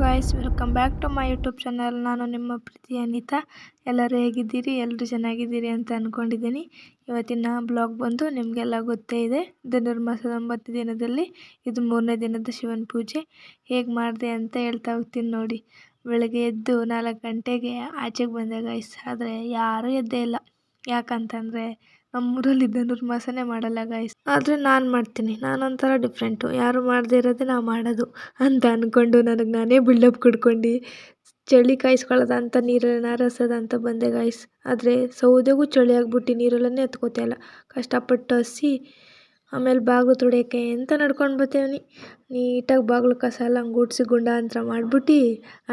Guys, welcome back to my YouTube channel. ನಾನು ನಿಮ್ಮ ಪ್ರೀತಿ ಅನಿತಾ. ಎಲ್ಲರೂ ಹೇಗಿದ್ದೀರಿ? ಎಲ್ಲರೂ ಚೆನ್ನಾಗಿದ್ದೀರಿ ಅಂತ ಅಂದ್ಕೊಂಡಿದ್ದೀನಿ. ಇವತ್ತಿನ ಬ್ಲಾಗ್ ಬಂದು ನಿಮಗೆಲ್ಲ ಗೊತ್ತೇ ಇದೆ. ಧನುರ್ಮಾಸದ 9 ದಿನದಲ್ಲಿ ಇದು 3ನೇ ದಿನದ ಶಿವನ ಪೂಜೆ. ಹೇಗೆ ಮಾಡಿದೆ ಅಂತ ಹೇಳ್ತಾ ಹೋಗ್ತೀನಿ ನೋಡಿ. ಬೆಳಗ್ಗೆ ಎದ್ದು 4 ಗಂಟೆಗೆ ಆಚೆಗೆ ಬಂದೆ ಗಾಯ್ಸ್. ಆದರೆ ಯಾರೂ ಎದ್ದೇ ಇಲ್ಲ. ಯಾಕಂತಂದರೆ ನಮ್ಮೂರಲ್ಲಿ ಧನುರ್ಮಾಸನೇ ಮಾಡಲ್ಲ ಗಾಯ್ಸ್. ಆದರೆ ನಾನು ಮಾಡ್ತೀನಿ. ನಾನೊಂಥರ ಡಿಫ್ರೆಂಟು. ಯಾರು ಮಾಡದೇ ಇರೋದೇ ನಾವು ಮಾಡೋದು ಅಂತ ಅಂದ್ಕೊಂಡು ನನಗೆ ನಾನೇ ಬಿಲ್ಡಪ್ ಕೊಡ್ಕೊಂಡು ಚಳಿ ಕಾಯಿಸ್ಕೊಳ್ಳೋದಂತ ನೀರಲ್ಲಿ ನಾರಸೋದಂತ ಬಂದೆ ಗಾಯ್ಸ್. ಆದರೆ ಸೌದೆಗೂ ಚಳಿ ಆಗ್ಬಿಟ್ಟು ನೀರಲ್ಲೇ ಎತ್ಕೋತಾ ಇಲ್ಲ. ಕಷ್ಟಪಟ್ಟು ಹಸಿ ಆಮೇಲೆ ಬಾಗಿಲು ತೊಳೆಯೋಕ್ಕೆ ಅಂತ ನಡ್ಕೊಂಡು ಬರ್ತೀವಿ. ನೀಟಾಗಿ ಬಾಗಿಲು ಕಸ ಎಲ್ಲ ಗುಡಿಸಿ ಗುಂಡಾಂತರ ಮಾಡಿಬಿಟ್ಟು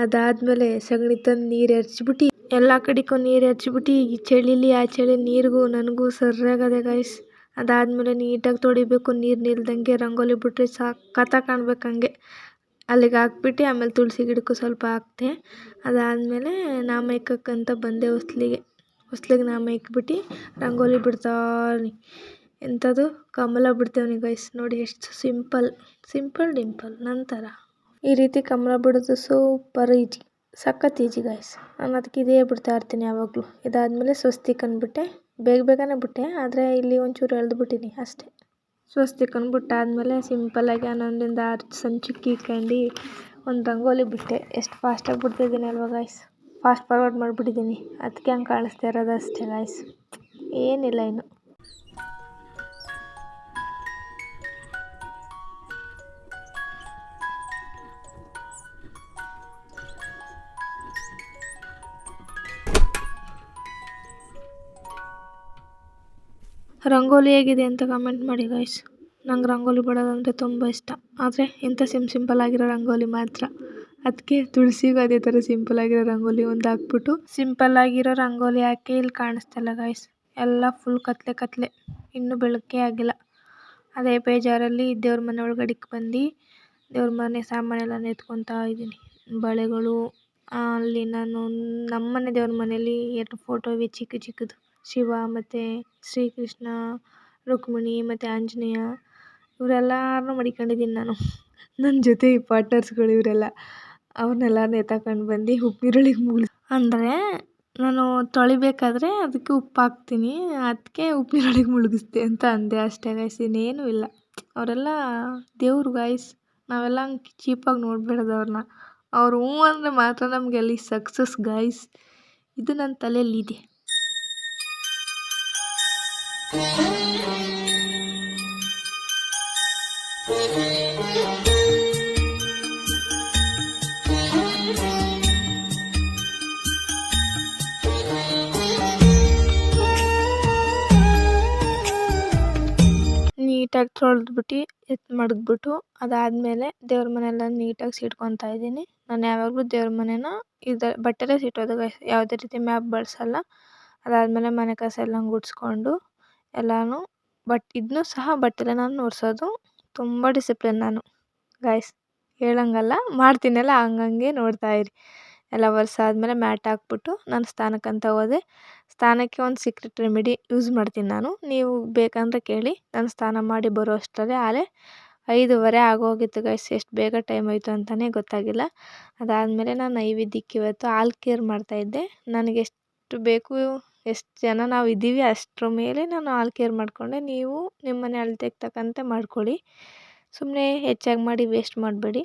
ಅದಾದಮೇಲೆ ಸಗಣಿ ತಂದು ನೀರು ಎರಚಿಬಿಟ್ಟು ಎಲ್ಲ ಕಡೆಗೂ ನೀರು ಎರಚಿಬಿಟ್ಟು ಈ ಚಳಿಲಿ ಆ ಚಳಿ ನೀರಿಗೂ ನನಗೂ ಸರಿಯಾಗದೆ ಗಾಯ್ಸ್. ಅದಾದಮೇಲೆ ನೀಟಾಗಿ ತೊಳಿಬೇಕು. ನೀರು ನಿಲ್ದಂಗೆ ರಂಗೋಲಿ ಬಿಟ್ಟರೆ ಸಖತ್ತಾಗಿ ಕಾಣ್ಬೇಕು. ಹಂಗೆ ಅಲ್ಲಿಗೆ ಹಾಕ್ಬಿಟ್ಟು ಆಮೇಲೆ ತುಳಸಿ ಗಿಡಕ್ಕೂ ಸ್ವಲ್ಪ ಹಾಕ್ತೆ. ಅದಾದಮೇಲೆ ನಾಮ ಇಕ್ಕಕ್ಕಂತ ಬಂದೆ ಹೊಸ್ಲಿಗೆ ನಾಮ ಇಕ್ಬಿಟ್ಟು ರಂಗೋಲಿ ಬಿಡ್ತಾವ್ನಿ. ಎಂಥದ್ದು ಕಮಲ ಬಿಡ್ತೇವನಿ ಗೈಸ್. ನೋಡಿ ಎಷ್ಟು ಸಿಂಪಲ್ ಡಿಂಪಲ್ ನಂತರ ಈ ರೀತಿ ಕಮಲ ಬಿಡೋದು ಸೂಪರ್ ಈಜಿ, ಸಖತ್ ಈಜಿ ಗೈಸ್. ನಾನು ಅದಕ್ಕೆ ಇದೇ ಬಿಡ್ತಾ ಇರ್ತೀನಿ ಯಾವಾಗಲೂ. ಇದಾದಮೇಲೆ ಸ್ವಸ್ತಿಕ್ ಅಂದ್ಬಿಟ್ಟೆ. ಬೇಗನೆ ಬಿಟ್ಟೆ, ಆದರೆ ಇಲ್ಲಿ ಒಂಚೂರು ಎಳೆದ್ಬಿಟ್ಟಿನಿ ಅಷ್ಟೇ. ಸ್ವಸ್ತಿಕ್ ಅಂದ್ಬಿಟ್ಟಾದ್ಮೇಲೆ ಸಿಂಪಲ್ಲಾಗಿ 11ರಿಂದ 6 ಸಂಚುಕ್ಕಿ ಇಟ್ಕೊಂಡು ಒಂದು ರಂಗೋಲಿ ಬಿಟ್ಟೆ. ಎಷ್ಟು ಫಾಸ್ಟಾಗಿ ಬಿಡ್ತಿದ್ದೀನಿ ಅಲ್ವಾ ಗಾಯ್ಸ್. Fast forward ಮಾಡಿಬಿಟ್ಟಿದ್ದೀನಿ. ಅದಕ್ಕೆ ಹಂಗೆ ಕಾಣಿಸ್ತಾ ಇರೋದು ಅಷ್ಟೇ ಗಾಯ್ಸ್, ಏನಿಲ್ಲ ಇನ್ನು. ರಂಗೋಲಿ ಹೇಗಿದೆ ಅಂತ ಕಮೆಂಟ್ ಮಾಡಿ ಗಾಯ್ಸ್. ನಂಗೆ ರಂಗೋಲಿ ಬಿಡೋದಂದರೆ ತುಂಬ ಇಷ್ಟ. ಆದರೆ ಇಂಥ ಸಿಂಪಲ್ ಆಗಿರೋ ರಂಗೋಲಿ ಮಾತ್ರ. ಅದಕ್ಕೆ ತುಳಸಿಗೂ ಅದೇ ಥರ ಸಿಂಪಲ್ ಆಗಿರೋ ರಂಗೋಲಿ ಒಂದು ಹಾಕ್ಬಿಟ್ಟು ಸಿಂಪಲ್ ಆಗಿರೋ ರಂಗೋಲಿ ಹಾಕಿ ಇಲ್ಲಿ ಕಾಣಿಸ್ತಲ್ಲ ಗಾಯ್ಸ್. ಎಲ್ಲ ಫುಲ್ ಕತ್ಲೆ. ಇನ್ನೂ ಬೆಳಕೇ ಆಗಿಲ್ಲ. ಅದೇ ಬೇಜಾರಲ್ಲಿ ದೇವ್ರ ಮನೆ ಒಳಗಡೆಗೆ ಬಂದು ದೇವ್ರ ಮನೆ ಸಾಮಾನೆಲ್ಲ ಎತ್ಕೊತಾ ಇದ್ದೀನಿ. ಬಳೆಗಳು, ಅಲ್ಲಿ ನಾನು ನಮ್ಮನೆ ದೇವ್ರ ಮನೇಲಿ 2 ಫೋಟೋ ಇವೆ ಚಿಕ್ಕದು. ಶಿವ ಮತ್ತು ಶ್ರೀಕೃಷ್ಣ, ರುಕ್ಮಿಣಿ ಮತ್ತು ಆಂಜನೇಯ ಇವರೆಲ್ಲರನ್ನೂ ಮಡಿಕೊಂಡಿದ್ದೀನಿ ನಾನು. ನನ್ನ ಜೊತೆ ಈ ಪಾರ್ಟ್ನರ್ಸ್ಗಳು ಇವರೆಲ್ಲ. ಅವ್ರನ್ನೆಲ್ಲರನ್ನೂ ಎತ್ತಾಕೊಂಡು ಬಂದು ಉಪ್ಪು ನೀರೊಳಗೆ ಅಂದರೆ ನಾನು ತೊಳಿಬೇಕಾದ್ರೆ ಅದಕ್ಕೆ ಉಪ್ಪು ಹಾಕ್ತೀನಿ. ಅದಕ್ಕೆ ಉಪ್ಪು ನೀರೊಳಗೆ ಮುಳುಗಿಸ್ದೆ ಅಂತ ಅಂದೆ ಅಷ್ಟೇ ಗಾಯ್ಸ್, ಇನ್ನೇನೂ ಇಲ್ಲ. ಅವರೆಲ್ಲ ದೇವ್ರು ಗಾಯ್ಸ್. ನಾವೆಲ್ಲ ಹಂಗೆ ಚೀಪಾಗಿ ನೋಡಬೇಡದು ಅವ್ರನ್ನ. ಅವ್ರು ಹ್ಞೂ ಅಂದರೆ ಮಾತ್ರ ನಮಗೆ ಅಲ್ಲಿ ಸಕ್ಸಸ್ ಗಾಯ್ಸ್. ಇದು ನನ್ನ ತಲೆಯಲ್ಲಿದೆ. ನೀಟಾಗಿ ತೊಳೆದ್ಬಿಟ್ಟು ಮಡಗ್ಬಿಟ್ಟು ಅದಾದಮೇಲೆ ದೇವ್ರ ಮನೆಯೆಲ್ಲ ನೀಟಾಗಿ ಸಿಟ್ಕೊತಾ ಇದ್ದೀನಿ. ನಾನು ಯಾವಾಗಲೂ ದೇವ್ರ ಮನೇನ ಬಟ್ಟೆಲೇ ಸಿಟ್ಟೋದು ಗಾಯ್ಸ್. ಯಾವುದೇ ರೀತಿ ಮ್ಯಾಪ್ ಬಳಸಲ್ಲ. ಅದಾದಮೇಲೆ ಮನೆ ಕಸ ಎಲ್ಲ ಗುಡಿಸ್ಕೊಂಡು ಎಲ್ಲನೂ ಇದನ್ನೂ ಸಹ ಬಟ್ಟೆಲೇ ನಾನು ಒರೆಸೋದು. ತುಂಬ ಡಿಸಿಪ್ಲಿನ್ ನಾನು ಗಾಯ್ಸ್. ಹೇಳಂಗಲ್ಲ, ಮಾಡ್ತೀನಲ್ಲ ಹಂಗಂಗೆ ನೋಡ್ತಾ ಇರಿ. ಎಲ್ಲ ಒರೆಸಾದ್ಮೇಲೆ ಮ್ಯಾಟ್ ಹಾಕ್ಬಿಟ್ಟು ನಾನು ಸ್ನಾನಕ್ಕಂತ ಹೋದೆ. ಸ್ನಾನಕ್ಕೆ ಒಂದು ಸೀಕ್ರೆಟ್ ರೆಮಿಡಿ ಯೂಸ್ ಮಾಡ್ತೀನಿ ನಾನು. ನೀವು ಬೇಕಂದರೆ ಕೇಳಿ. ನಾನು ಸ್ನಾನ ಮಾಡಿ ಬರೋ ಅಷ್ಟರಲ್ಲೇ 5:15 ಆಗೋಗಿತ್ತು ಗಾಯ್ಸ್. ಎಷ್ಟು ಬೇಗ ಟೈಮ್ ಆಯಿತು ಅಂತಲೇ ಗೊತ್ತಾಗಿಲ್ಲ. ಅದಾದಮೇಲೆ ನಾನು ನೈವೇದ್ಯಕ್ಕೆ ಇವತ್ತು ಹಾಲು ಖೀರ್ ಮಾಡ್ತಾಯಿದ್ದೆ. ನನಗೆ ಎಷ್ಟು ಬೇಕು, ಎಷ್ಟು ಜನ ನಾವು ಇದ್ದೀವಿ ಅಷ್ಟರ ಮೇಲೆ ನಾನು ಹಾಲು ಖೀರ್ ಮಾಡಿಕೊಂಡೆ. ನೀವು ನಿಮ್ಮ ಮನೆ ಅಳತೆಗೆ ತಕ್ಕಂತೆ ಮಾಡ್ಕೊಳ್ಳಿ. ಸುಮ್ಮನೆ ಹೆಚ್ಚಾಗಿ ಮಾಡಿ ವೇಸ್ಟ್ ಮಾಡಬೇಡಿ.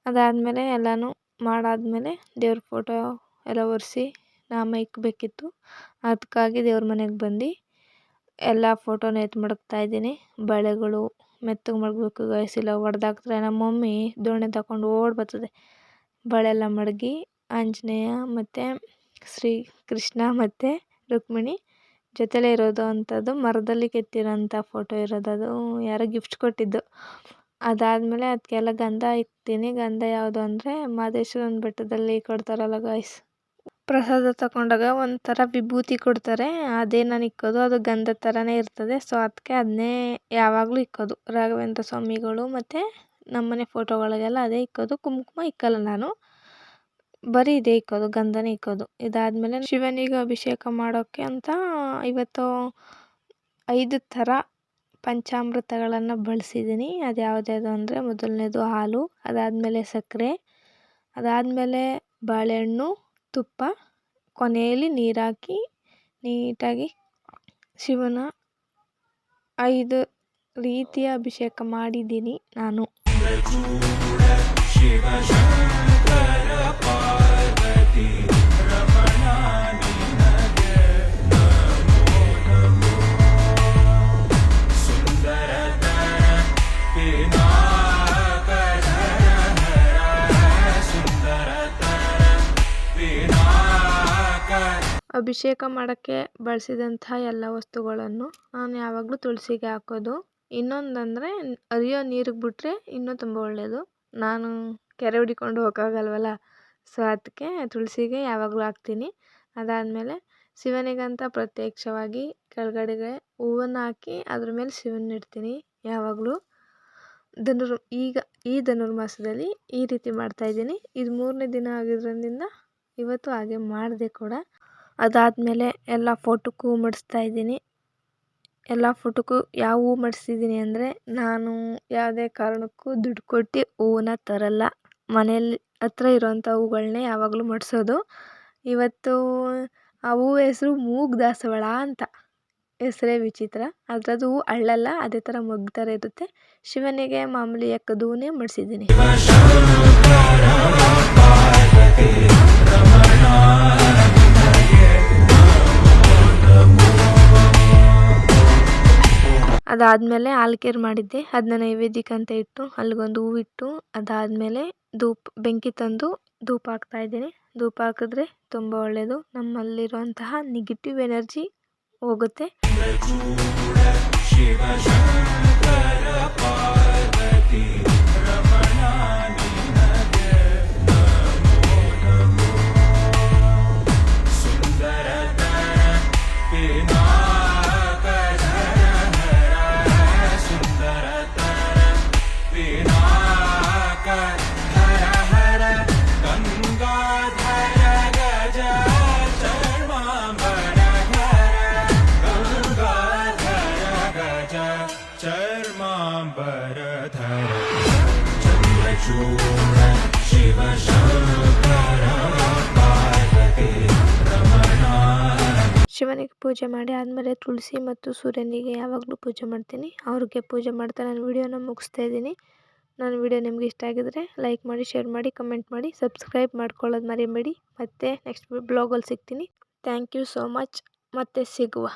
ಅದಾದಮೇಲೆ ಎಲ್ಲನೂ ಮಾಡಾದಮೇಲೆ ದೇವ್ರ ಫೋಟೋ ಎಲ್ಲ ಒರೆಸಿ ನಾಮ ಇಕ್ಕಬೇಕಿತ್ತು. ಅದಕ್ಕಾಗಿ ದೇವ್ರ ಮನೆಗೆ ಬಂದು ಎಲ್ಲ ಫೋಟೋನ ಮಡಗ್ತಾಯಿದ್ದೀನಿ. ಬಳೆಗಳು ಮೆತ್ತಗೆ ಮಡಗಬೇಕು ಗಾಯ್ಸ್, ಇಲ್ಲ ಒಡೆದಾಕ್ತಾರೆ. ನಮ್ಮ ಮಮ್ಮಿ ದೋಣಿ ತಗೊಂಡು ಬರ್ತದೆ. ಬಳೆ ಎಲ್ಲ ಮಡಗಿ ಆಂಜನೇಯ ಮತ್ತು ಶ್ರೀಕೃಷ್ಣ ಮತ್ತು ರುಕ್ಮಿಣಿ ಜೊತೆಲೇ ಇರೋದು ಅಂಥದ್ದು. ಮರದಲ್ಲಿ ಕೆತ್ತಿರೋಂಥ ಫೋಟೋ ಇರೋದು. ಅದು ಯಾರೋ ಗಿಫ್ಟ್ ಕೊಟ್ಟಿದ್ದು. ಅದಾದಮೇಲೆ ಅದಕ್ಕೆಲ್ಲ ಗಂಧ ಇಕ್ತೀನಿ. ಗಂಧ ಯಾವುದು ಅಂದರೆ ಮಹದೇಶ್ವರನ ಬೆಟ್ಟದಲ್ಲಿ ಕೊಡ್ತಾರಲ್ಲ ಗಾಯ್ಸ್, ಪ್ರಸಾದ ತಗೊಂಡಾಗ ಒಂಥರ ವಿಭೂತಿ ಕೊಡ್ತಾರೆ. ಅದೇ ನಾನು ಇಕ್ಕೋದು. ಅದು ಗಂಧ ಥರನೇ ಇರ್ತದೆ. ಸೊ ಅದಕ್ಕೆ ಅದನ್ನೇ ಯಾವಾಗಲೂ ಇಕ್ಕೋದು. ರಾಘವೇಂದ್ರ ಸ್ವಾಮಿಗಳು ಮತ್ತು ನಮ್ಮನೆ ಫೋಟೋಗಳಿಗೆಲ್ಲ ಅದೇ ಇಕ್ಕೋದು. ಕುಂಕುಮ ಇಕ್ಕಲ್ಲ ನಾನು, ಬರೀ ಇದೇ ಇಕ್ಕೋದು, ಗಂಧನೇ ಇಕ್ಕೋದು. ಇದಾದಮೇಲೆ ಶಿವನಿಗೆ ಅಭಿಷೇಕ ಮಾಡೋಕ್ಕೆ ಅಂತ ಇವತ್ತು 5 ಥರ ಪಂಚಾಮೃತಗಳನ್ನು ಬಳಸಿದ್ದೀನಿ. ಅದು ಯಾವುದ್ಯಾವುದು ಅಂದರೆ ಮೊದಲನೇದು ಹಾಲು, ಅದಾದಮೇಲೆ ಸಕ್ಕರೆ, ಅದಾದಮೇಲೆ ಬಾಳೆಹಣ್ಣು, ತುಪ್ಪ, ಕೊನೆಯಲ್ಲಿ ನೀರಾಕಿ ನೀಟಾಗಿ ಶಿವನ 5 ರೀತಿಯ ಅಭಿಷೇಕ ಮಾಡಿದ್ದೀನಿ ನಾನು. ಅಭಿಷೇಕ ಮಾಡೋಕ್ಕೆ ಬಳಸಿದಂಥ ಎಲ್ಲ ವಸ್ತುಗಳನ್ನು ನಾನು ಯಾವಾಗಲೂ ತುಳಸಿಗೆ ಹಾಕೋದು. ಇನ್ನೊಂದಂದರೆ ಹರಿಯೋ ನೀರಿಗೆ ಬಿಟ್ಟರೆ ಇನ್ನೂ ತುಂಬ ಒಳ್ಳೆಯದು. ನಾನು ಕೆರೆ ಹುಡಿಕೊಂಡು ಹೋಗೋಕ್ಕಾಗಲ್ವಲ್ಲ, ಸೊ ಅದಕ್ಕೆ ತುಳಸಿಗೆ ಯಾವಾಗಲೂ ಹಾಕ್ತೀನಿ. ಅದಾದಮೇಲೆ ಶಿವನಿಗಂತ ಪ್ರತ್ಯಕ್ಷವಾಗಿ ಕೆಳಗಡೆಗೆ ಹೂವನ್ನು ಹಾಕಿ ಅದ್ರ ಮೇಲೆ ಶಿವನ ಇಡ್ತೀನಿ ಯಾವಾಗಲೂ. ಈಗ ಈ ಧನುರ್ಮಾಸದಲ್ಲಿ ಈ ರೀತಿ ಮಾಡ್ತಾಯಿದ್ದೀನಿ. ಇದು 3ನೇ ದಿನ ಆಗಿರೋದ್ರಿಂದ ಇವತ್ತು ಹಾಗೆ ಮಾಡಿದೆ ಕೂಡ. ಅದಾದಮೇಲೆ ಎಲ್ಲ ಫೋಟೋಕ್ಕೂ ಹೂ ಮಾಡಿಸ್ತಾ ಇದ್ದೀನಿ. ಎಲ್ಲ ಫೋಟೋಕ್ಕೂ ಯಾವ ಹೂ ಮಾಡಿಸಿದ್ದೀನಿ ಅಂದರೆ, ನಾನು ಯಾವುದೇ ಕಾರಣಕ್ಕೂ ದುಡ್ಡು ಕೊಟ್ಟು ಹೂವನ್ನ ತರಲ್ಲ. ಮನೆಯಲ್ಲಿ ಹತ್ರ ಇರೋವಂಥ ಹೂಗಳನ್ನೇ ಯಾವಾಗಲೂ ಮಾಡಿಸೋದು. ಇವತ್ತು ಆ ಹೂವು ಹೆಸರು ಮೂಗು ದಾಸವಾಳ ಅಂತ. ಹೆಸರೇ ವಿಚಿತ್ರ. ಅದರದ್ದು ಹೂ ಅಳ್ಳಲ್ಲ, ಅದೇ ಥರ ಮೊಗ್ಗು ಥರ ಇರುತ್ತೆ. ಶಿವನಿಗೆ ಮಾಮೂಲಿ ಎಕ್ಕದ ಹೂವನ್ನೇ ಮಾಡಿಸಿದ್ದೀನಿ. ಅದಾದಮೇಲೆ ಹಾಲ್ಕೇರ್ ಮಾಡಿದ್ದೆ, ಅದನ್ನ ನೈವೇದ್ಯಕ್ಕೆ ಅಂತ ಇಟ್ಟು ಅಲ್ಲಿಗೊಂದು ಹೂವಿಟ್ಟು ಅದಾದಮೇಲೆ ಬೆಂಕಿ ತಂದು ಧೂಪ ಹಾಕ್ತಾಯಿದ್ದೀನಿ. ಧೂಪ ಹಾಕಿದ್ರೆ ತುಂಬ ಒಳ್ಳೆಯದು. ನಮ್ಮಲ್ಲಿರುವಂತಹ ನೆಗೆಟಿವ್ ಎನರ್ಜಿ ಹೋಗುತ್ತೆ. ಶಿವನಿಗೆ ಪೂಜೆ ಮಾಡಿ ಆದಮೇಲೆ ತುಳಸಿ ಮತ್ತು ಸೂರ್ಯನಿಗೆ ಯಾವಾಗಲೂ ಪೂಜೆ ಮಾಡ್ತೀನಿ. ಅವ್ರಿಗೆ ಪೂಜೆ ಮಾಡ್ತಾ ನಾನು ವಿಡಿಯೋನ ಮುಗಿಸ್ತಾ ಇದ್ದೀನಿ. ನನ್ನ ವಿಡಿಯೋ ನಿಮ್ಗೆ ಇಷ್ಟ ಆಗಿದ್ರೆ ಲೈಕ್ ಮಾಡಿ, ಶೇರ್ ಮಾಡಿ, ಕಮೆಂಟ್ ಮಾಡಿ, ಸಬ್ಸ್ಕ್ರೈಬ್ ಮಾಡ್ಕೊಳ್ಳೋದು ಮರಿಬೇಡಿ. ಮತ್ತೆ ನೆಕ್ಸ್ಟ್ ಬ್ಲಾಗಲ್ಲಿ ಸಿಗ್ತೀನಿ. Thank you so much. ಮತ್ತೆ ಸಿಗುವ.